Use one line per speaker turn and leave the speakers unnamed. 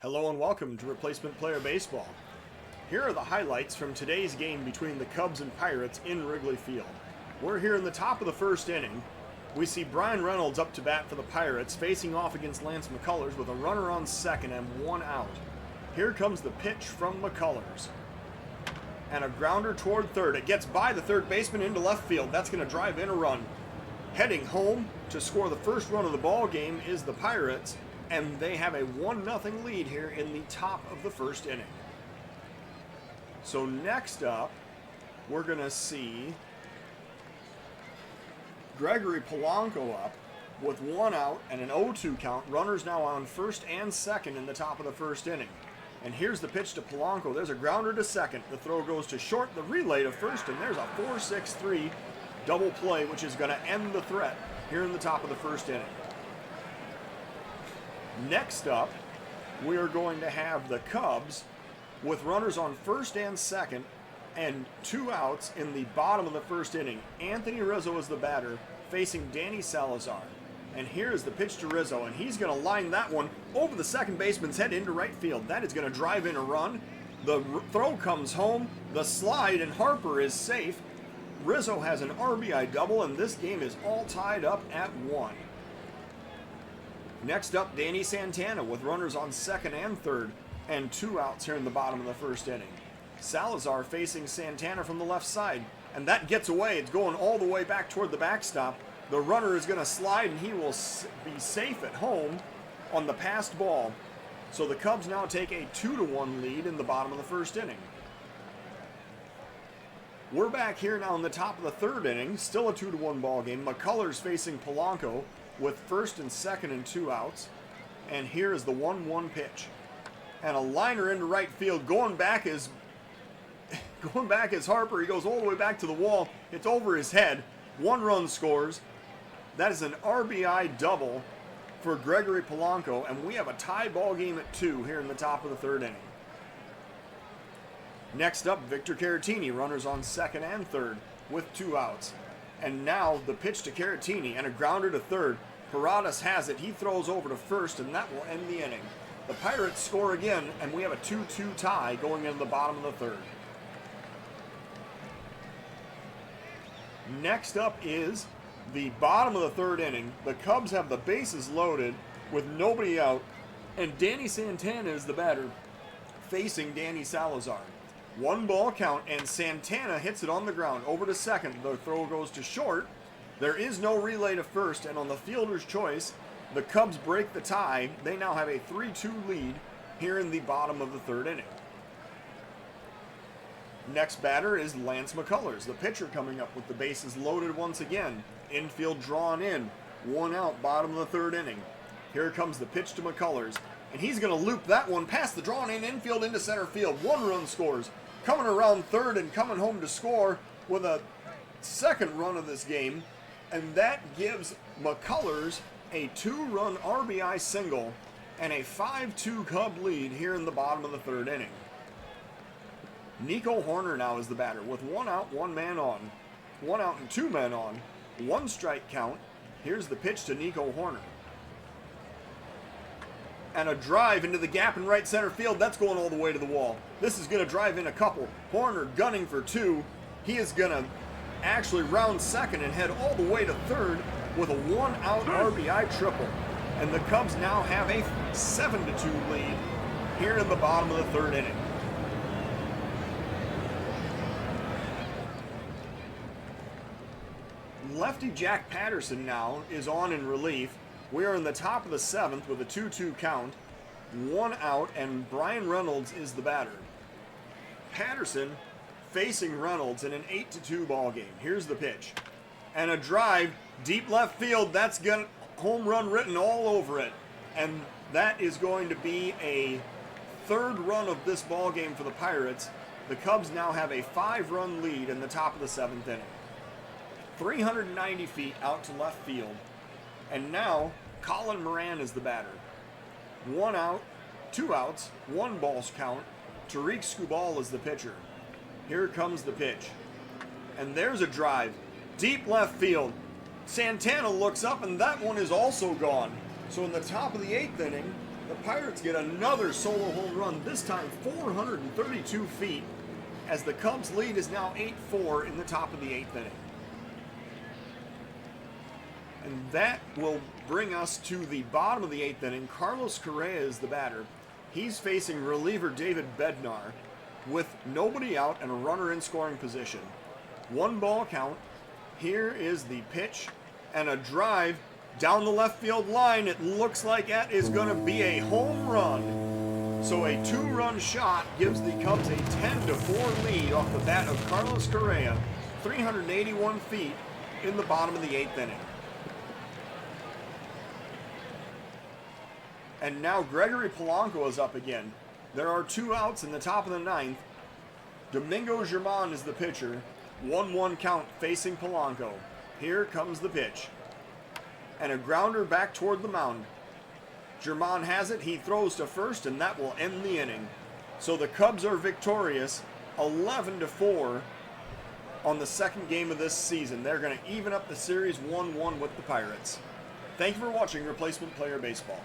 Hello and welcome to Replacement Player Baseball. Here are the highlights from today's game between the Cubs and Pirates in Wrigley Field. We're here in the top of the first inning. We see Bryan Reynolds up to bat for the Pirates, facing off against Lance Mccullars with a runner on second and one out. Here comes the pitch from Mccullars. And a grounder toward third. It gets by the third baseman into left field. That's going to drive in a run. Heading home to score the first run of the ball game is the Pirates, and they have a 1-0 lead here in the top of the first inning. So next up, we're going to see Gregory Polanco up with one out and an 0-2 count. Runners now on first and second in the top of the first inning. And here's the pitch to Polanco. There's a grounder to second. The throw goes to short, the relay to first, and there's a 4-6-3 double play, which is going to end the threat here in the top of the first inning. Next up, we are going to have the Cubs with runners on first and second and two outs in the bottom of the first inning. Anthony Rizzo is the batter, facing Danny Salazar. And here is the pitch to Rizzo, and he's going to line that one over the second baseman's head into right field. That is going to drive in a run. The throw comes home, the slide, and Harper is safe. Rizzo has an RBI double, and this game is all tied up at 1. Next up, Danny Santana with runners on second and third and two outs here in the bottom of the first inning. Salazar facing Santana from the left side, and that gets away. It's going all the way back toward the backstop. The runner is going to slide, and he will be safe at home on the passed ball. So the Cubs now take a 2-1 lead in the bottom of the first inning. We're back here now in the top of the third inning, still a 2-1 ball game. Mccullars facing Polanco with first and second and two outs. And here is the 1-1 pitch. And a liner into right field. Going back is Harper. He goes all the way back to the wall. It's over his head. One run scores. That is an RBI double for Gregory Polanco, and we have a tie ball game at 2 here in the top of the third inning. Next up, Victor Caratini, runners on second and third with two outs. And now the pitch to Caratini and a grounder to third. Paradas has it. He throws over to first, and that will end the inning. The Pirates score again, and we have a 2-2 tie going into the bottom of the third. Next up is the bottom of the third inning. The Cubs have the bases loaded with nobody out, and Danny Santana is the batter facing Danny Salazar. 1 ball count, and Santana hits it on the ground over to second. The throw goes to short. There is no relay to first, and on the fielder's choice, the Cubs break the tie. They now have a 3-2 lead here in the bottom of the third inning. Next batter is Lance Mccullars, the pitcher, coming up with the bases loaded once again. Infield drawn in, 1 out, bottom of the third inning. Here comes the pitch to Mccullars, and he's going to loop that one past the drawn in infield into center field. 1 run scores. Coming around third and coming home to score with a second run of this game, and that gives Mccullars a 2-run RBI single and a 5-2 Cub lead here in the bottom of the third inning. Nico Hoerner now is the batter with 1 out, 1 man on. 1 out and 2 men on. 1 strike count. Here's the pitch to Nico Hoerner. And a drive into the gap in right center field. That's going all the way to the wall. This is going to drive in a couple. Hoerner gunning for 2. He is going to actually round second and head all the way to third with a 1-out RBI triple. And the Cubs now have a 7-2 lead here in the bottom of the third inning. Lefty Jack Patterson now is on in relief. We are in the top of the 7th with a 2-2 count, 1 out, and Bryan Reynolds is the batter. Patterson facing Reynolds in an 8-2 ball game. Here's the pitch. And a drive, deep left field. That's got home run written all over it. And that is going to be a 3rd run of this ball game for the Pirates. The Cubs now have a 5-run lead in the top of the 7th inning. 390 feet out to left field. And now, Colin Moran is the batter. 1 out, 2 outs, 1 ball's count. Tariq Skubal is the pitcher. Here comes the pitch. And there's a drive. Deep left field. Santana looks up, and that one is also gone. So in the top of the 8th inning, The Pirates get another solo home run, this time 432 feet, as the Cubs' lead is now 8-4 in the top of the 8th inning. And that will bring us to the bottom of the 8th inning. Carlos Correa is the batter. He's facing reliever David Bednar with nobody out and a runner in scoring position. 1 ball count. Here is the pitch and a drive down the left field line. It looks like that is going to be a home run. So a 2-run shot gives the Cubs a 10-4 lead off the bat of Carlos Correa, 381 feet in the bottom of the 8th inning. And now Gregory Polanco is up again. There are 2 outs in the top of the 9th. Domingo Germán is the pitcher. 1-1 count facing Polanco. Here comes the pitch. And a grounder back toward the mound. Germán has it. He throws to first, and that will end the inning. So the Cubs are victorious 11-4 on the second game of this season. They're going to even up the series 1-1 with the Pirates. Thank you for watching Replacement Player Baseball.